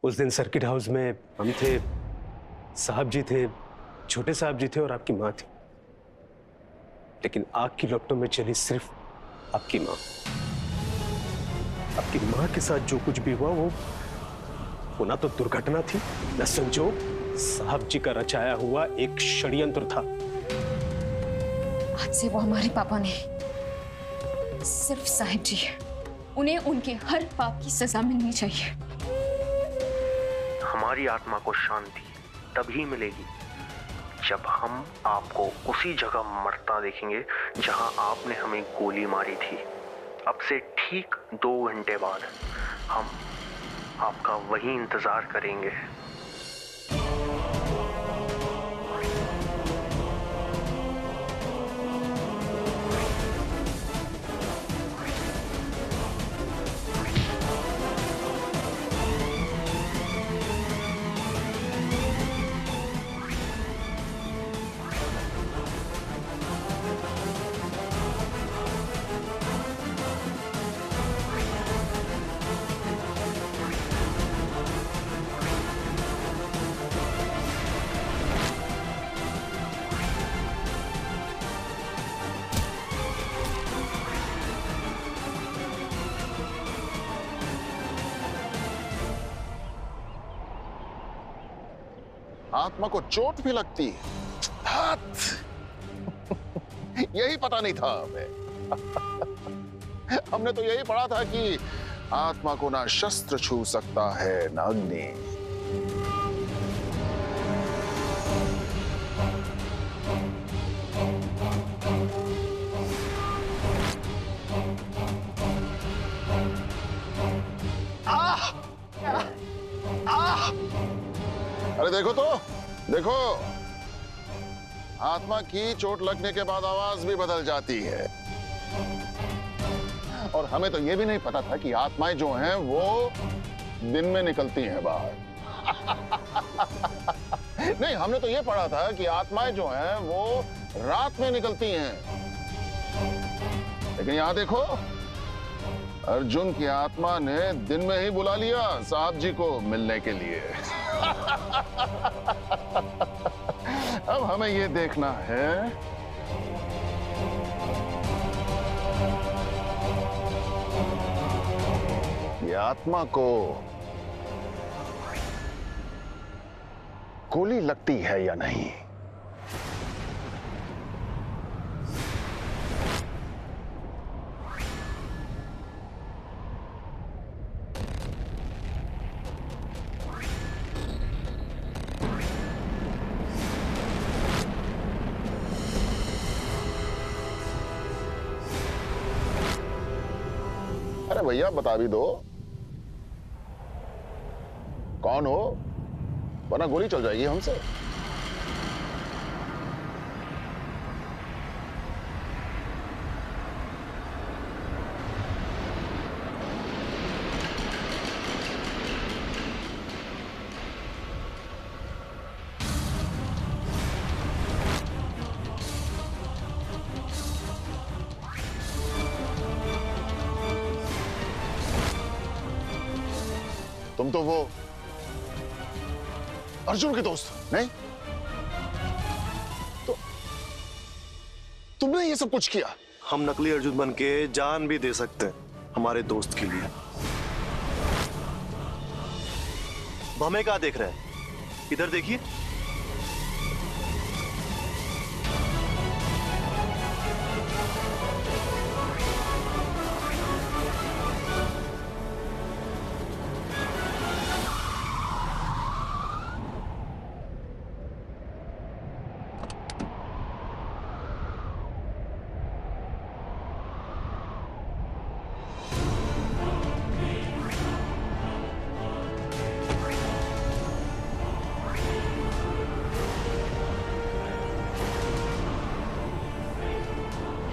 उस दिन circuit house में हम थे, साहब जी थे, छोटे साहब जी थे और आपकी माँ थी। लेकिन आग की लपटों में चली सिर्फ आपकी माँ। आपकी माँ के साथ जो कुछ भी हुआ वो ना तो दुर्घटना थी, न संजोग, साहब जी का रचाया हुआ एक षड्यंत्र था। आज से वो हमारे पापा नहीं, सिर्फ साहिब जी है। उन्हें उनके हर पाप की सजा मिलनी चाहिए। हमारी आत्मा को शांति तभी मिलेगी जब हम आपको उसी जगह मरता देखेंगे जहां आपने हमें गोली मारी थी। अब से ठीक 2 घंटे बाद हम आपका वही इंतजार करेंगे। आत्मा को चोट भी लगती है। यही पता नहीं था हमें। हमने तो यही पढ़ा था कि आत्मा को ना शस्त्र छू सकता है ना अग्नि। अरे देखो तो, देखो, आत्मा की चोट लगने के बाद आवाज भी बदल जाती है। और हमें तो यह भी नहीं पता था कि आत्माएं जो हैं वो दिन में निकलती हैं बाहर। नहीं, हमने तो यह पढ़ा था कि आत्माएं जो हैं वो रात में निकलती हैं। लेकिन यहां देखो, अर्जुन की आत्मा ने दिन में ही बुला लिया साहब जी को मिलने के लिए। अब हमें ये देखना है कि आत्मा को गोली लगती है या नहीं। अरे भैया बता भी दो, कौन हो, वरना गोली चल जाएगी हमसे। तुम तो वो अर्जुन के दोस्त नहीं? तो तुमने ये सब कुछ किया? हम नकली अर्जुन बन के जान भी दे सकते हैं हमारे दोस्त के लिए। हमें क्या देख रहे हैं? इधर देखिए।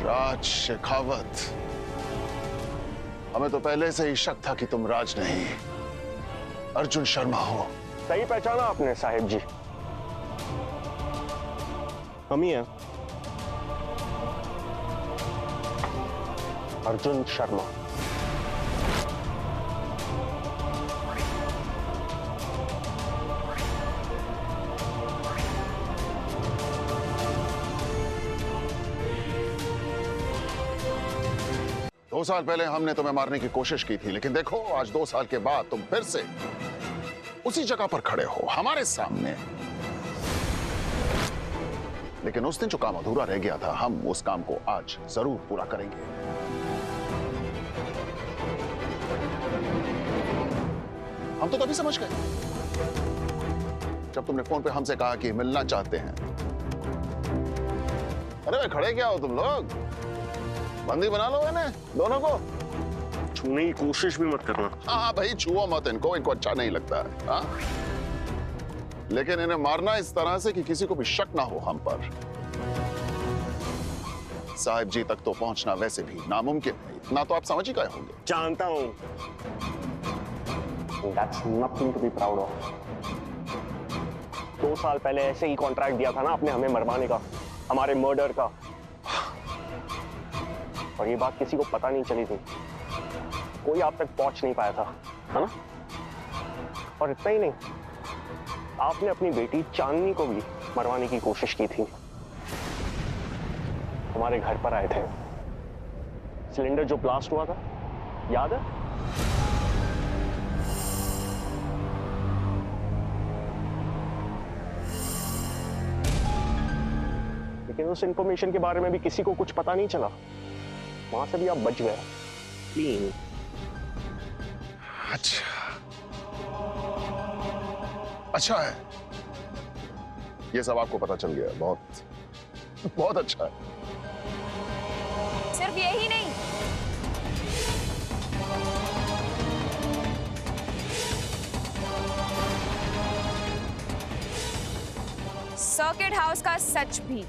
राज शेखावत, हमें तो पहले से ही शक था कि तुम राज नहीं अर्जुन शर्मा हो। सही पहचाना आपने साहिब जी, हम ही हैं, अर्जुन शर्मा। 2 साल पहले हमने तुम्हें मारने की कोशिश की थी, लेकिन देखो आज 2 साल के बाद तुम फिर से उसी जगह पर खड़े हो हमारे सामने। लेकिन उस दिन जो काम अधूरा रह गया था, हम उस काम को आज जरूर पूरा करेंगे। हम तो तभी समझ गए जब तुमने फोन पे हमसे कहा कि मिलना चाहते हैं। अरे खड़े क्या हो तुम लोग? बंदी बना लो इन्हें दोनों को। छूने की कोशिश भी मत करना। हाँ भाई, छुओ मत इनको, इनको अच्छा नहीं लगता है। हाँ? लेकिन इन्हें मारना इस तरह से कि किसी को भी शक ना हो हम पर। साहिब जी तक तो पहुंचना वैसे भी नामुमकिन है, इतना तो आप समझ ही गए होंगे। जानता हूं। That's nothing to be proud of. 2 साल पहले ऐसे ही कॉन्ट्रैक्ट दिया था ना आपने हमें मरवाने का, हमारे मर्डर का, और ये बात किसी को पता नहीं चली थी। कोई आप तक पहुंच नहीं पाया था, है ना? और इतना ही नहीं, आपने अपनी बेटी चांदनी को भी मरवाने की कोशिश की थी। हमारे घर पर आए थे, सिलेंडर जो ब्लास्ट हुआ था, याद है? लेकिन उस इंफॉर्मेशन के बारे में भी किसी को कुछ पता नहीं चला। वहां से भी आप बच गए। क्लीन। अच्छा है, ये सब आपको पता चल गया। बहुत बहुत अच्छा है। सिर्फ यही नहीं, सर्किट हाउस का सच भी।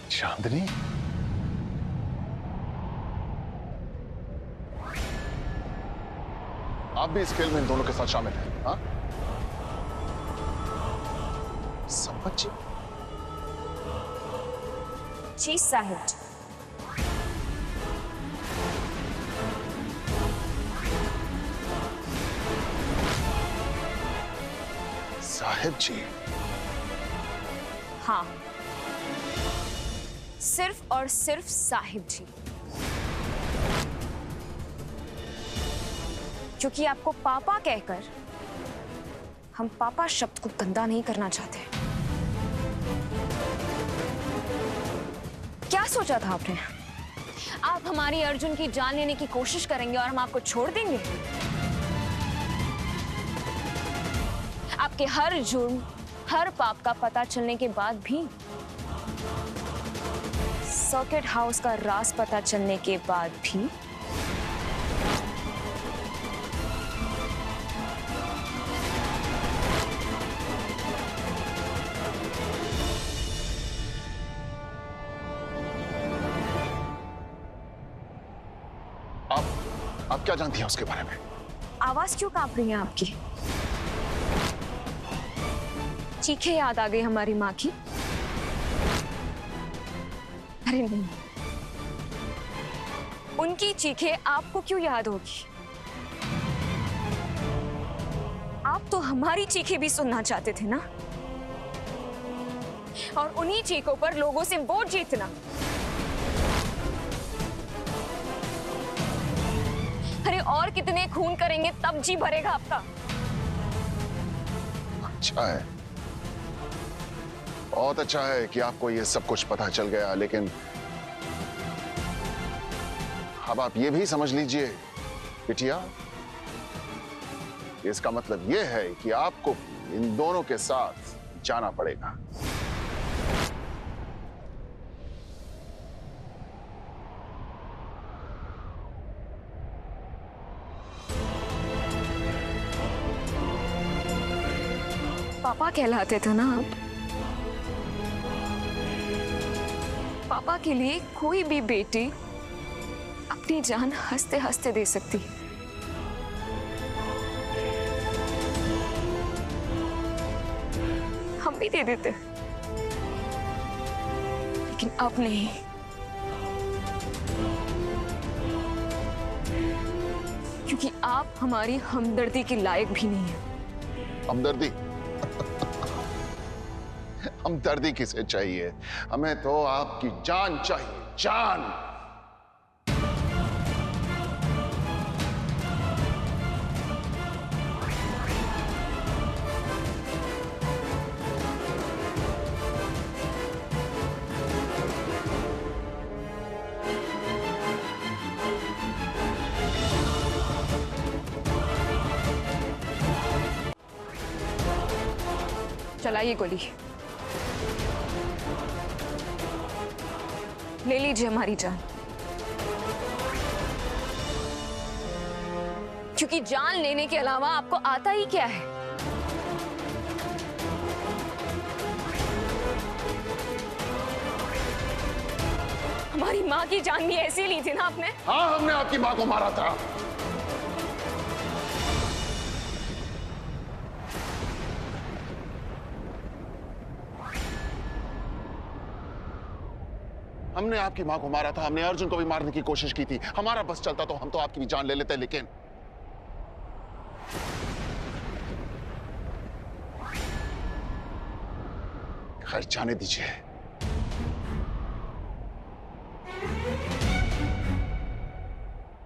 चांदनी, आप भी इस खेल में इन दोनों के साथ शामिल हैं? हाँ? संपत जी? जी साहिब। साहिब जी? हाँ, सिर्फ और सिर्फ साहिब जी। क्योंकि आपको पापा कहकर हम पापा शब्द को गंदा नहीं करना चाहते। क्या सोचा था आपने? आप हमारी अर्जुन की जान लेने की कोशिश करेंगे और हम आपको छोड़ देंगे? आपके हर जुर्म, हर पाप का पता चलने के बाद भी, सर्किट हाउस का राज पता चलने के बाद भी, आप क्या जानती हैं उसके बारे में? आवाज क्यों कांप रही है आपकी? चीखें याद आ गई हमारी माँ की? अरे नहीं, उनकी चीखें आपको क्यों याद होगी? आप तो हमारी चीखें भी सुनना चाहते थे ना, और उन्हीं चीखों पर लोगों से वोट जीतना। अरे और कितने खून करेंगे तब जी भरेगा आपका? अच्छा है, बहुत अच्छा है कि आपको ये सब कुछ पता चल गया, लेकिन अब आप ये भी समझ लीजिए बिटिया, इसका मतलब ये है कि आपको इन दोनों के साथ जाना पड़ेगा। पापा कहलाते थे ना आप। पापा के लिए कोई भी बेटी अपनी जान हंसते हंसते दे सकती। हम हम भी दे देते, लेकिन अब नहीं। क्योंकि आप हमारी हमदर्दी के लायक भी नहीं हैं। हमदर्दी? हमदर्दी किसे चाहिए? हमें तो आपकी जान चाहिए, जान। चलाइए गोली, ले लीजिए हमारी जान। क्योंकि जान लेने के अलावा आपको आता ही क्या है? हमारी माँ की जान भी ऐसे ली थी ना आपने? हाँ, हमने आपकी माँ को मारा था। हमने आपकी मां को मारा था, हमने अर्जुन को भी मारने की कोशिश की थी। हमारा बस चलता तो हम तो आपकी भी जान ले लेते, लेकिन खैर जाने दीजिए।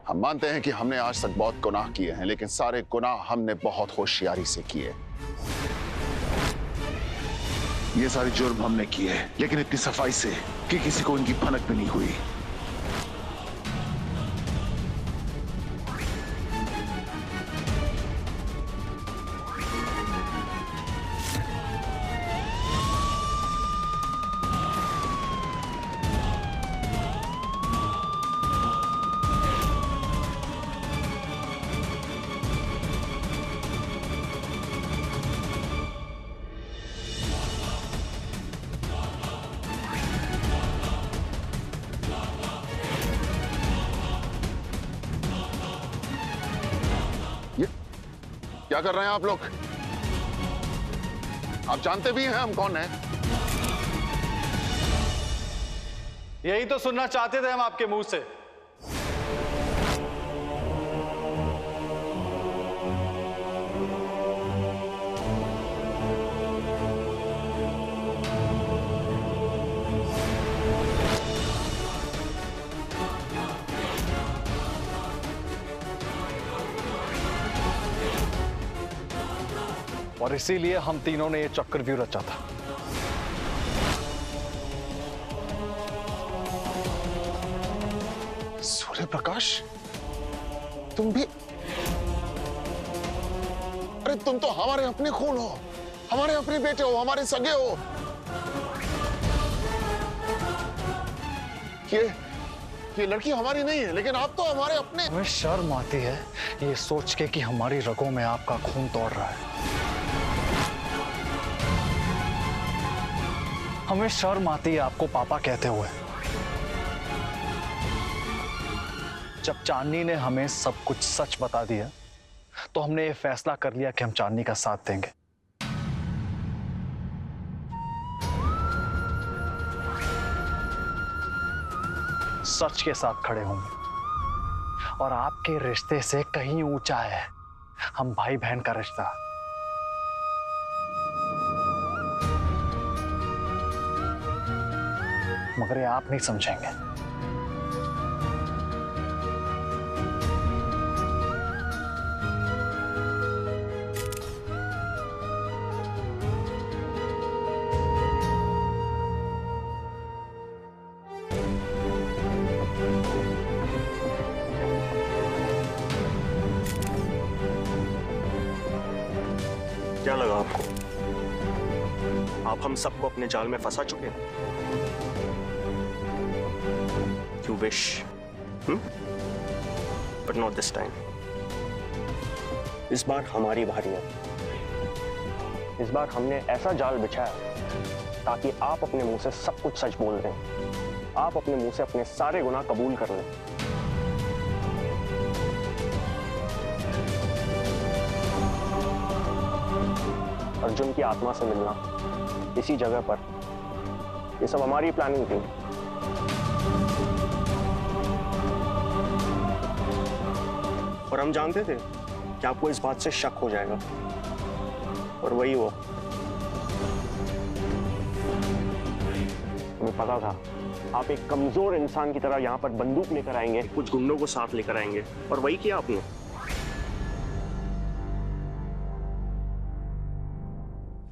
हम मानते हैं कि हमने आज तक बहुत गुनाह किए हैं, लेकिन सारे गुनाह हमने बहुत होशियारी से किए। ये सारे जुर्म हमने किए, लेकिन इतनी सफाई से कि किसी को इनकी भनक भी नहीं हुई। क्या कर रहे हैं आप लोग? आप जानते भी हैं हम कौन हैं? यही तो सुनना चाहते थे हम आपके मुंह से। और इसीलिए हम तीनों ने ये चक्रव्यूह रचा था। सूर्य प्रकाश, तुम भी? अरे तुम तो हमारे अपने खून हो, हमारे अपने बेटे हो, हमारे सगे हो। ये लड़की हमारी नहीं है, लेकिन आप तो हमारे अपने। हमें शर्म आती है ये सोच के कि हमारी रगों में आपका खून दौड़ रहा है। हमें शर्म आती है आपको पापा कहते हुए। जब चांदनी ने हमें सब कुछ सच बता दिया, तो हमने ये फैसला कर लिया कि हम चांदनी का साथ देंगे। सच के साथ खड़े होंगे। और आपके रिश्ते से कहीं ऊंचा है हम भाई बहन का रिश्ता। मगर ये आप नहीं समझेंगे। क्या लगा आपको? आप हम सबको अपने जाल में फंसा चुके हैं। You wish, but not this time. इस बार हमारी बारी है। इस बार हमने ऐसा जाल बिछाया ताकि आप अपने मुंह से सब कुछ सच बोल दें। आप अपने मुंह से अपने सारे गुनाह कबूल कर लें। अर्जुन की आत्मा से मिलना इसी जगह पर। ये सब हमारी प्लानिंग थी। और हम जानते थे कि आपको इस बात से शक हो जाएगा, और वही हुआ। हमें पता था आप एक कमजोर इंसान की तरह यहाँ पर बंदूक लेकर आएंगे, कुछ गुंडों को साथ लेकर आएंगे, और वही किया आपने।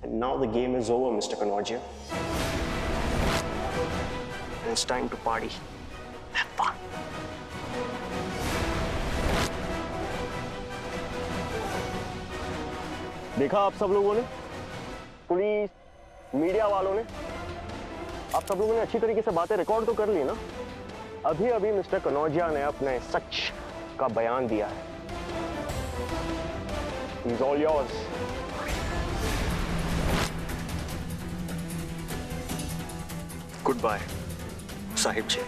And now the game is over, Mr. Kanojia. And it's time to party. Have fun. देखा आप सब लोगों ने, पुलिस, मीडिया वालों ने, आप सब लोगों ने अच्छी तरीके से बातें रिकॉर्ड तो कर ली ना। अभी अभी मिस्टर कनौजिया ने अपने सच का बयान दिया है। He's all yours. Goodbye, साहिब जी।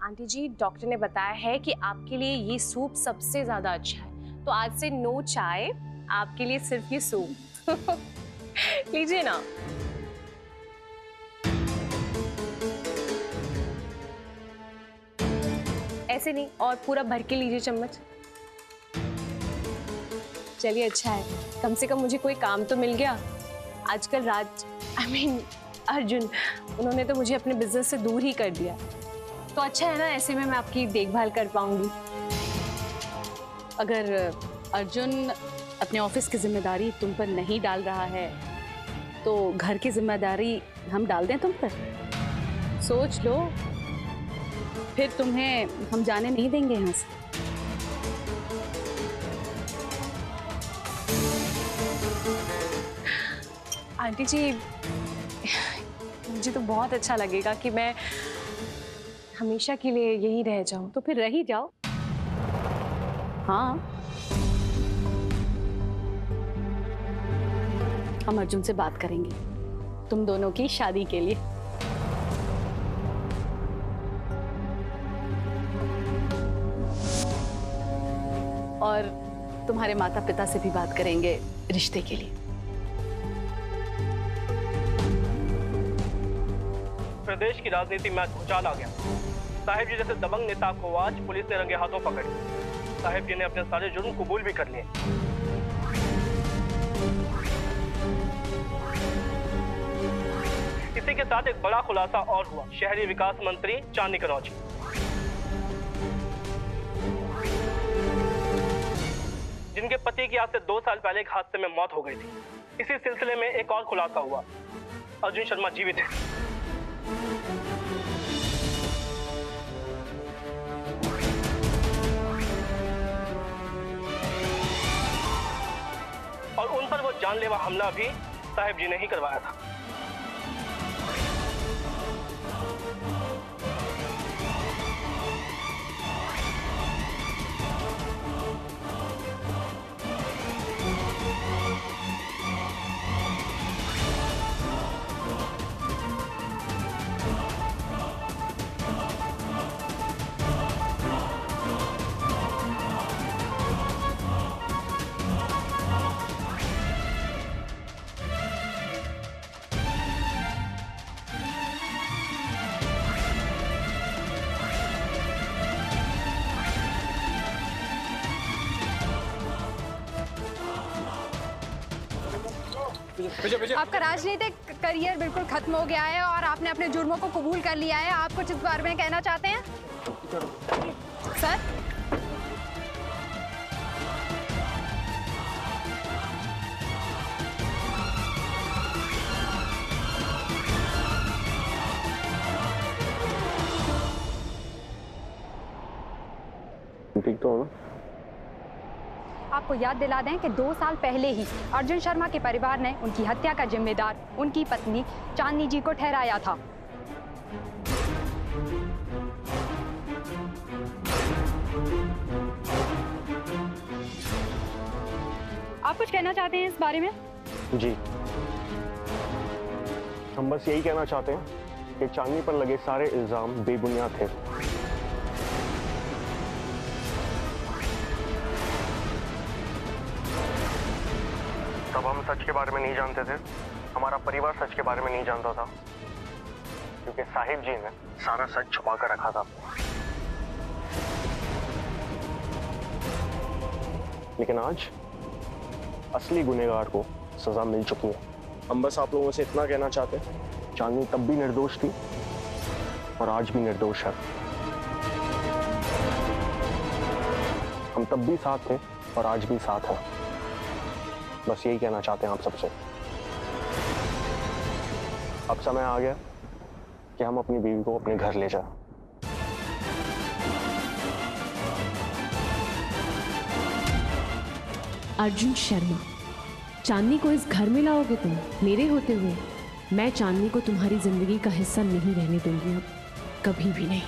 आंटी जी, डॉक्टर ने बताया है कि आपके लिए ये सूप सबसे ज्यादा अच्छा है, तो आज से नो चाय, आपके लिए सिर्फ ये सूप। लीजिए ना। ऐसे नहीं, और पूरा भर के लीजिए चम्मच। चलिए अच्छा है, कम से कम मुझे कोई काम तो मिल गया। आजकल अर्जुन, उन्होंने तो मुझे अपने बिजनेस से दूर ही कर दिया, तो अच्छा है ना, ऐसे में मैं आपकी देखभाल कर पाऊंगी। अगर अर्जुन अपने ऑफिस की जिम्मेदारी तुम पर नहीं डाल रहा है, तो घर की जिम्मेदारी हम डाल दें तुम पर? सोच लो, फिर तुम्हें हम जाने नहीं देंगे यहाँ से। आंटी जी, मुझे तो बहुत अच्छा लगेगा कि मैं हमेशा के लिए यही रह जाऊं। तो फिर रह ही जाओ। हाँ, हम अर्जुन से बात करेंगे तुम दोनों की शादी के लिए। और तुम्हारे माता पिता से भी बात करेंगे रिश्ते के लिए। प्रदेश की राजनीति में आज भूचाल आ गया। साहिब जी जैसे दबंग नेता को आज पुलिस ने रंगे हाथों पकड़ लिया। साहिब जी ने अपने सारे जुर्म कबूल भी कर लिए। इसी के साथ एक बड़ा खुलासा और हुआ। शहरी विकास मंत्री चांदनी कनौजी, जिनके पति की आज से 2 साल पहले एक हादसे में मौत हो गई थी। इसी सिलसिले में एक और खुलासा हुआ। अर्जुन शर्मा जीवित है। और उन पर वो जानलेवा हमला भी साहिब जी ने ही करवाया था। आपका राजनीतिक करियर बिल्कुल खत्म हो गया है और आपने अपने जुर्मों को कबूल कर लिया है। आप कुछ इस बारे में कहना चाहते हैं सर? ठीक तो हो? आपको याद दिला दें कि 2 साल पहले ही अर्जुन शर्मा के परिवार ने उनकी हत्या का जिम्मेदार उनकी पत्नी चांदनी जी को ठहराया था। आप कुछ कहना चाहते हैं इस बारे में? जी, हम बस यही कहना चाहते हैं कि चांदनी पर लगे सारे इल्जाम बेबुनियाद थे। तब हम सच के बारे में नहीं जानते थे, हमारा परिवार सच के बारे में नहीं जानता था, क्योंकि साहिब जी ने सारा सच छुपा कर रखा था। लेकिन आज असली गुनहगार को सजा मिल चुकी है। हम बस आप लोगों से इतना कहना चाहते हैं, चांदनी तब भी निर्दोष थी और आज भी निर्दोष है। हम तब भी साथ थे और आज भी साथ हैं। बस यही कहना चाहते हैं आप सबसे। अब समय आ गया कि हम अपनी बीवी को अपने घर ले जाएं। अर्जुन शर्मा, चांदनी को इस घर में लाओगे तुम मेरे होते हुए? मैं चांदनी को तुम्हारी जिंदगी का हिस्सा नहीं रहने दूंगी, अब कभी भी नहीं।